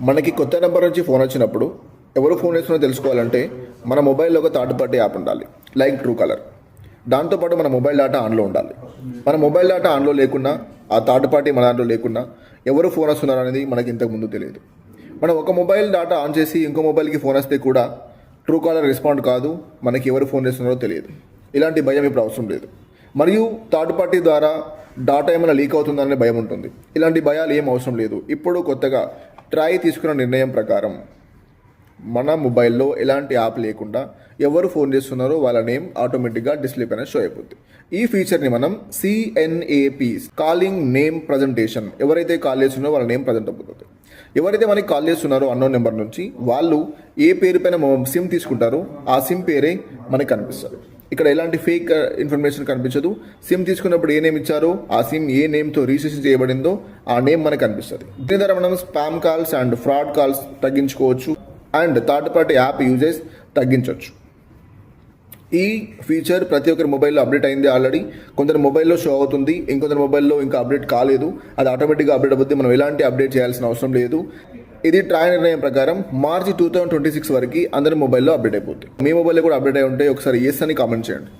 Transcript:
మనకి కొత్త నెంబర్ నుంచి ఫోన్ వచ్చినప్పుడు ఎవరు ఫోన్ చేస్తున్నారో తెలుసుకోవాలంటే మన మొబైల్లో ఒక థర్డ్ పార్టీ యాప్ ఉండాలి, లైక్ ట్రూ కాలర్. దాంతోపాటు మన మొబైల్ డేటా ఆన్లో ఉండాలి. మన మొబైల్ డేటా ఆన్లో లేకున్నా, ఆ థర్డ్ పార్టీ మన దాంట్లో లేకున్నా ఎవరు ఫోన్ వస్తున్నారు అనేది మనకి ఇంతకు ముందు తెలియదు. మనం ఒక మొబైల్ డేటా ఆన్ చేసి ఇంకో మొబైల్కి ఫోన్ వస్తే కూడా ట్రూ కాలర్ రెస్పాండ్ కాదు, మనకి ఎవరు ఫోన్ చేస్తున్నారో తెలియదు. ఇలాంటి భయం ఇప్పుడు అవసరం లేదు. మరియు థర్డ్ పార్టీ ద్వారా డాటా ఏమైనా లీక్ అవుతుందనే భయం ఉంటుంది. ఇలాంటి భయాలు ఏం అవసరం లేదు. ఇప్పుడు కొత్తగా ట్రై తీసుకున్న నిర్ణయం ప్రకారం మన మొబైల్లో ఎలాంటి యాప్ లేకుండా ఎవరు ఫోన్ చేస్తున్నారో వాళ్ళ నేమ్ ఆటోమేటిక్గా డిస్ప్లే పైన షో అయిపోద్ది. ఈ ఫీచర్ని మనం CNAP, కాలింగ్ నేమ్ ప్రజెంటేషన్, ఎవరైతే కాల్ చేస్తున్నారో వాళ్ళ నేమ్ ప్రజెంట్ అయిపోతుంది. ఎవరైతే మనకి కాల్ చేస్తున్నారో అన్నోన్ నెంబర్ నుంచి వాళ్ళు ఏ పేరు పైన సిమ్ తీసుకుంటారో ఆ సిమ్ పేరే మనకి కనిపిస్తుంది. ఇక్కడ ఎలాంటి ఫేక్ ఇన్ఫర్మేషన్ కనిపించదు. సిమ్ తీసుకున్నప్పుడు ఏ నేమ్ ఇచ్చారో ఆ సిమ్ ఏ నేమ్తో రిజిస్ట్రేషన్ చేయబడిందో ఆ నేమ్ మనకు కనిపిస్తుంది. దీని ద్వారా మనం spam calls and fraud calls తగ్గించుకోవచ్చు and third party app uses తగ్గించవచ్చు. ఈ ఫీచర్ ప్రతి ఒక్కరి మొబైల్లో అప్డేట్ అయింది ఆల్రెడీ. కొందరు మొబైల్లో షో అవుతుంది, ఇంకొందరు మొబైల్లో ఇంకా అప్డేట్ కాలేదు. అది ఆటోమేటిక్గా అప్డేట్ అవుతుంది, మనం ఎలాంటి అప్డేట్ చేయాల్సిన అవసరం లేదు. ఇది ట్రాయ్ నిర్ణయం ప్రకారం మార్చి 2026 వరకు అందరి మొబైల్లో అప్డేట్ అయిపోతుంది. మీ మొబైల్లో కూడా అప్డేట్ అయి ఉంటే ఒకసారి ఎస్ అని కామెంట్ చేయండి.